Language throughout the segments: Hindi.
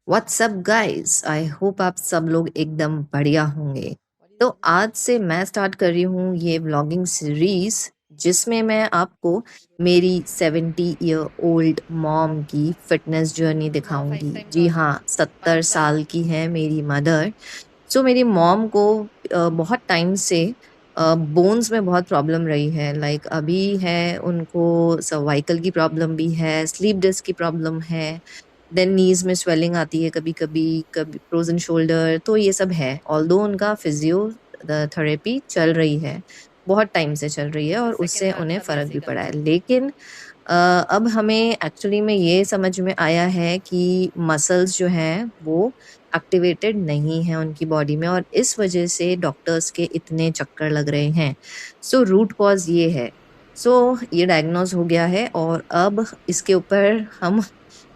व्हाट्सअप गाइस, आई होप आप सब लोग एकदम बढ़िया होंगे। तो आज से मैं स्टार्ट कर रही हूँ ये व्लॉगिंग सीरीज, जिसमें मैं आपको मेरी 70 ईयर ओल्ड मॉम की फिटनेस जर्नी दिखाऊंगी। जी हाँ, 70 साल की है मेरी मदर। सो मेरी मॉम को बहुत टाइम से बोन्स में बहुत प्रॉब्लम रही है। लाइक अभी है उनको सर्वाइकल की प्रॉब्लम भी है, स्लीप डिस्क की प्रॉब्लम है, देन नीज में स्वेलिंग आती है कभी कभी, कभी फ्रोजन शोल्डर, तो ये सब है। ऑल्दो उनका फिजियोथेरेपी चल रही है, बहुत टाइम से चल रही है और उससे उन्हें फर्क भी पड़ा है। लेकिन अब हमें एक्चुअली में ये समझ में आया है कि मसल्स जो हैं वो एक्टिवेटेड नहीं है उनकी बॉडी में, और इस वजह से डॉक्टर्स के इतने चक्कर लग रहे हैं। सो रूट कॉज ये है। सो ये डायग्नोज हो गया है और अब इसके ऊपर हम,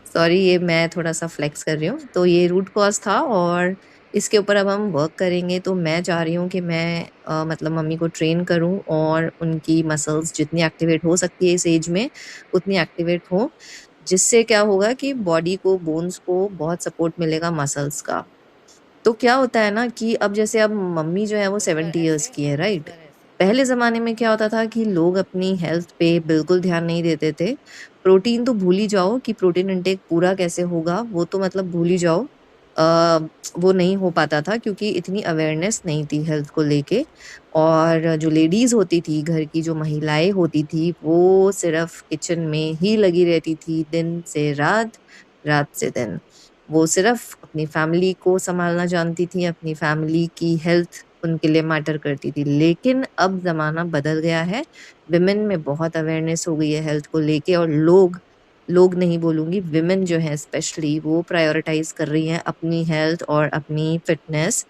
सॉरी ये मैं थोड़ा सा फ्लेक्स कर रही हूँ, तो ये रूट कॉज था और इसके ऊपर अब हम वर्क करेंगे। तो मैं चाह रही हूँ कि मैं मतलब मम्मी को ट्रेन करूँ और उनकी मसल्स जितनी एक्टिवेट हो सकती है इस एज में उतनी एक्टिवेट हो, जिससे क्या होगा कि बॉडी को, बोन्स को बहुत सपोर्ट मिलेगा मसल्स का। तो क्या होता है ना कि अब जैसे अब मम्मी जो है वो 70 ईयर्स की है, राइट। पहले ज़माने में क्या होता था कि लोग अपनी हेल्थ पे बिल्कुल ध्यान नहीं देते थे। प्रोटीन तो भूल ही जाओ कि प्रोटीन इंटेक पूरा कैसे होगा, वो तो मतलब भूल ही जाओ। अ, वो नहीं हो पाता था क्योंकि इतनी अवेयरनेस नहीं थी हेल्थ को लेके। और जो लेडीज़ होती थी, घर की जो महिलाएँ होती थी, वो सिर्फ़ किचन में ही लगी रहती थी दिन से रात, रात से दिन। वो सिर्फ़ अपनी फैमिली को सँभालना जानती थी, अपनी फैमिली की हेल्थ उनके लिए मैटर करती थी। लेकिन अब ज़माना बदल गया है, विमेन में बहुत अवेयरनेस हो गई है हेल्थ को लेके, और लोग लोग नहीं बोलूँगी, विमेन जो हैं स्पेशली वो प्रायोरिटाइज़ कर रही हैं अपनी हेल्थ और अपनी फिटनेस।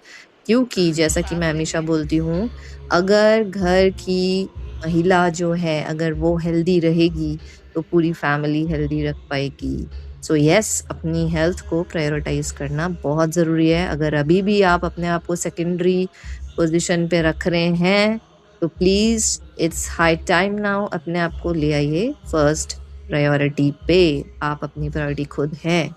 क्योंकि जैसा कि मैं हमेशा बोलती हूँ, अगर घर की महिला जो है, अगर वो हेल्दी रहेगी, तो पूरी फैमिली हेल्दी रख पाएगी। सो येस, अपनी हेल्थ को प्रायोरिटाइज़ करना बहुत ज़रूरी है। अगर अभी भी आप अपने आप को सेकेंडरी पोज़ीशन पे रख रहे हैं, तो please it's high time now, अपने आप को ले आइए फर्स्ट प्रायोरिटी पे। आप अपनी प्रायोरिटी खुद हैं।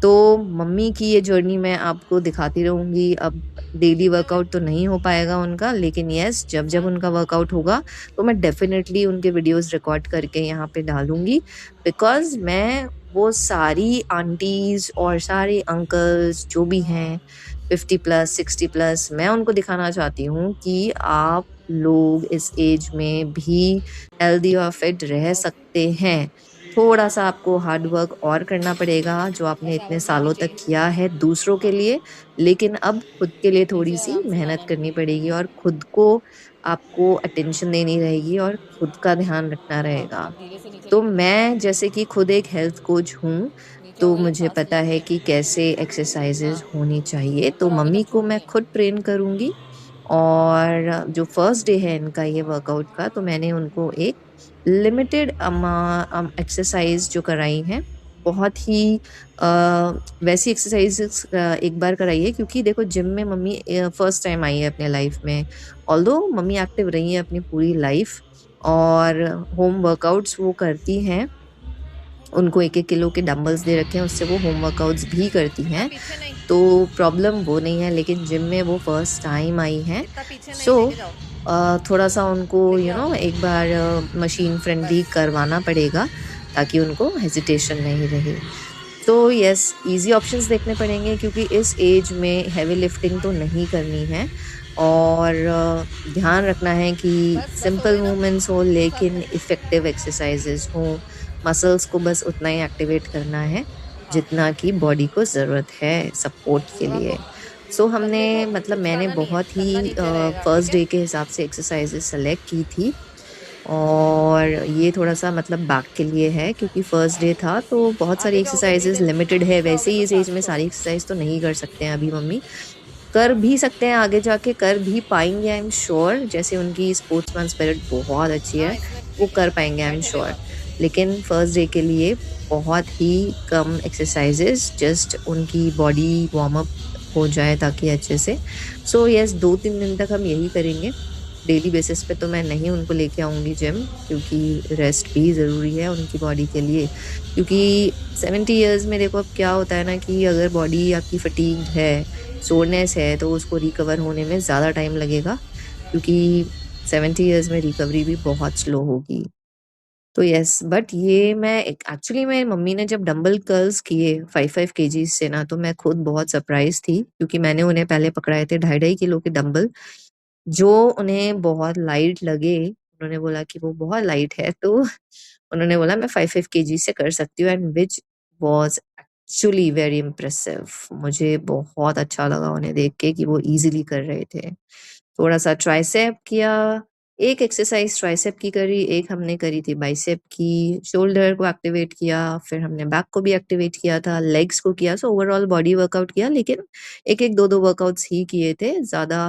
तो मम्मी की ये जर्नी मैं आपको दिखाती रहूँगी। अब डेली वर्कआउट तो नहीं हो पाएगा उनका, लेकिन येस, जब-जब उनका वर्कआउट होगा, तो मैं डेफ़िनेटली उनके वीडियोज़ रिकॉर्ड करके यहाँ पे डालूँगी। बिकॉज़ मैं वो सारी आंटीज़ और सारे अंकल्स जो भी हैं 50 प्लस, 60 प्लस, मैं उनको दिखाना चाहती हूँ कि आप लोग इस एज में भी हेल्दी और फिट रह सकते हैं। थोड़ा-सा आपको हार्ड वर्क और करना पड़ेगा, जो आपने इतने सालों तक किया है दूसरों के लिए, लेकिन अब खुद के लिए थोड़ी-सी मेहनत करनी पड़ेगी और खुद को आपको अटेंशन देनी रहेगी और खुद का ध्यान रखना रहेगा। तो मैं जैसे कि खुद एक हेल्थ कोच हूँ, तो मुझे पता है कि कैसे एक्सरसाइज़ेज़ होनी चाहिए। तो मम्मी को मैं खुद ट्रेन करूँगी, और जो फर्स्ट डे है इनका ये वर्कआउट का, तो मैंने उनको एक लिमिटेड एक्सरसाइज़ जो कराई हैं, बहुत ही वैसी एक्सरसाइज़ेज़ एक बार कराई है, क्योंकि देखो जिम में मम्मी फर्स्ट टाइम आई है अपने लाइफ़ में। ऑल्दो मम्मी एक्टिव रही हैं अपनी पूरी लाइफ़ और होम वर्कआउट्स वो करती हैं। उनको 1-1 किलो के डंबल्स दे रखे हैं, उससे वो होम वर्कआउट्स भी करती हैं। पीछे नहीं, तो प्रॉब्लम वो नहीं है, लेकिन जिम में वो फर्स्ट टाइम आई हैं। इतना पीछे नहीं, सो लेके जाओ। थोड़ा-सा उनको लेके आओ एक बार मशीन फ्रेंडली बस। करवाना पड़ेगा, ताकि उनको हेजिटेशन नहीं रहे। तो येस, ईज़ी ऑप्शंस देखने पड़ेंगे, क्योंकि इस एज में हेवी लिफ्टिंग तो नहीं करनी है, और ध्यान रखना है कि बस बस हो सिंपल गई ना। मूवमेंट्स हो साथ लेकिन में इफ़ेक्टिव एक्सरसाइज़ेज़ हों। मसल्स को बस उतना ही एक्टिवेट करना है, हाँ, जितना कि बॉडी को ज़रूरत है सपोर्ट के आपको लिए। सो बस हमने, देखो मतलब कुछ मैंने करना नहीं है, बहुत कंधा ही नीचे रहेगा, ठीक फर्स्ट है। डे के हिसाब से एक्सरसाइज़ेज़ सेलेक्ट की थी। और ये थोड़ा-सा मतलब बैक के लिए है, क्योंकि फर्स्ट डे था, तो बहुत सारी आगे जाओगे एक्सरसाइज़ेज़ धीरे, लिमिटेड है। पीछे वैसे आओगे ही तो इस एज साथ में छोड़ो। सारी एक्सरसाइज़ तो नहीं कर सकते हैं अभी मम्मी। कर भी सकते हैं, आगे जाके कर भी पाएँगे, आई एम श्योर। जैसे उनकी स्पोर्ट्समैन स्पिरिट बहुत अच्छी हाँ, है, इसमें वो ठीक है, कर पाएँगे, आई एम बैठने दे श्योर। वापस। लेकिन फर्स्ट डे के लिए बहुत ही कम एक्सरसाइज़ेज़, जस्ट उनकी बॉडी वार्म अप हो जाए ताकि अच्छे से। सो येस, 2-3 दिन तक हम यही करेंगे। डेली बेसिस पे तो मैं नहीं उनको लेके आऊँगी जिम, क्योंकि रेस्ट भी ज़रूरी है उनकी बॉडी के लिए। क्योंकि 70 इयर्स में देखो अब क्या होता है ना कि अगर बॉडी आपकी फटीग्ड है, सोरनेस है, तो उसको रिकवर होने में ज़्यादा टाइम लगेगा, क्योंकि 70 इयर्स में रिकवरी भी बहुत स्लो होगी। तो यस, बट ये मैं एक एक्चुअली मेरी मम्मी ने जब डंबल कर्ल्स किए 5-5 केजीज़ से ना, तो मैं खुद बहुत सरप्राइज़ थी, क्योंकि मैंने उन्हें पहले पकड़ाए थे 2.5-2.5 किलो के डंबल, जो उन्हें बहुत लाइट लगे। उन्होंने बोला कि वो बहुत लाइट है, तो उन्होंने बोला मैं 5-5 केजी से कर सकती हूँ, and which was actually very impressive. मुझे बहुत अच्छा लगा उन्हें देख के कि वो ईज़िली कर रहे थे। थोड़ा-सा ट्राइसेप किया, एक एक्सरसाइज़ ट्राइसेप की करी, एक हमने करी थी बाइसेप की, शोल्डर को एक्टिवेट किया, फिर हमने बैक को भी एक्टिवेट किया था, लेग्स को किया, सो ओवरऑल बॉडी वर्कआउट किया, लेकिन 1-1, 2-2 वर्कआउट्स ही किए थे, ज़्यादा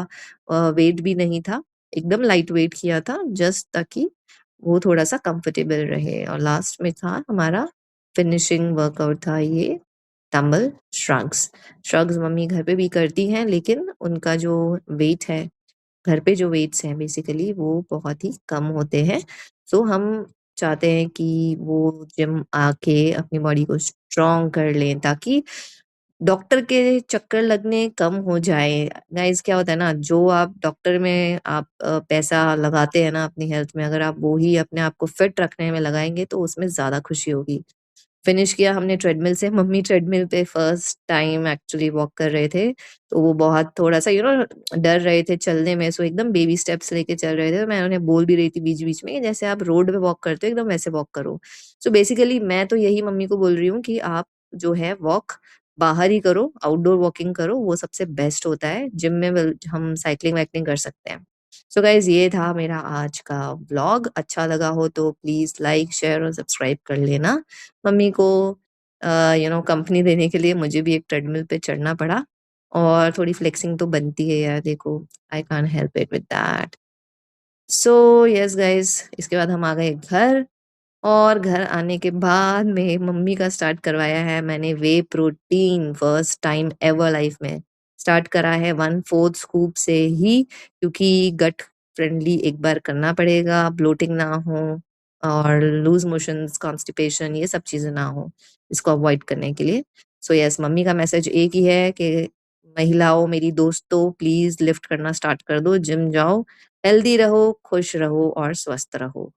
वेट भी नहीं था, एकदम लाइट वेट किया था, जस्ट ताकि वो थोड़ा-सा कंफर्टेबल रहे। और लास्ट में था हमारा फिनिशिंग वर्कआउट था ये डंबल श्रग्स। श्रग्स मम्मी घर पे भी करती हैं, लेकिन उनका जो वेट है, घर पे जो वेट्स हैं बेसिकली वो बहुत ही कम होते हैं। सो हम चाहते हैं कि वो जिम आके अपनी बॉडी को स्ट्रॉन्ग कर लें, ताकि डॉक्टर के चक्कर लगने कम हो जाए। गाइस क्या होता है ना, जो आप डॉक्टर में आप पैसा लगाते हैं ना अपनी हेल्थ में, अगर आप वो ही अपने आप को फिट रखने में लगाएंगे तो उसमें ज्यादा खुशी होगी। फिनिश किया हमने ट्रेडमिल से। मम्मी ट्रेडमिल पे फर्स्ट टाइम एक्चुअली वॉक कर रहे थे, तो वो बहुत थोड़ा-सा डर रहे थे चलने में, सो एकदम बेबी स्टेप्स लेके चल रहे थे। मैं उन्हें बोल भी रही थी बीच-बीच में कि जैसे आप रोड पे वॉक करते हो एकदम वैसे वॉक करो। सो बेसिकली मैं तो यही मम्मी को बोल रही हूँ कि आप जो है वॉक बाहर ही करो, आउटडोर वॉकिंग करो, वो सबसे बेस्ट होता है। जिम में हम साइक्लिंग-वाइक्लिंग कर सकते हैं। सो गाइज़ ये था मेरा आज का व्लॉग। अच्छा लगा हो तो प्लीज़ लाइक, शेयर और सब्सक्राइब कर लेना। मम्मी को कंपनी देने के लिए मुझे भी एक ट्रेडमिल पे चढ़ना पड़ा, और थोड़ी फ्लेक्सिंग तो बनती है यार, देखो I can't help it with that. So yes guys, इसके बाद हम आ गए घर, और घर आने के बाद में मम्मी का स्टार्ट करवाया है मैंने whey protein, first time ever life में स्टार्ट करा है 1/4 स्कूप से ही, क्योंकि गट फ्रेंडली एक बार करना पड़ेगा, ब्लोटिंग ना हो और लूज मोशंस, कॉन्स्टिपेशन, ये सब चीजें ना हो, इसको अवॉइड करने के लिए। सो यस, मम्मी का मैसेज एक ही है कि महिलाओं, मेरी दोस्तों, प्लीज लिफ्ट करना स्टार्ट कर दो, जिम जाओ, हेल्दी रहो, खुश रहो और स्वस्थ रहो।